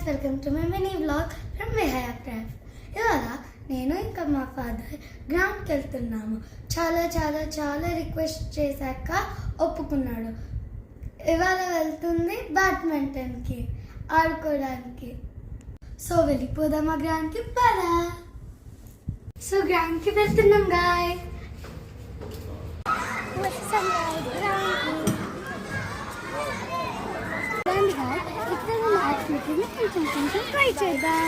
Welcome to my mini vlog from Vihaya craft. ఇవాళ నేను ఇంకా మా ఫాదర్ గ్రౌండ్కి వెళ్తున్నాము. చాలా చాలా చాలా రిక్వెస్ట్ చేశాక ఒప్పుకున్నాడు. ఇవాళ వెళ్తుంది బ్యాడ్మింటన్కి ఆడుకోవడానికి. సో వెళ్ళిపోదామా గ్రౌండ్కి? పదా. సో గ్రౌండ్కి వెళ్తున్నాం గాయ్. ఇక్కడ కొంచెం ట్రై చేద్దాం.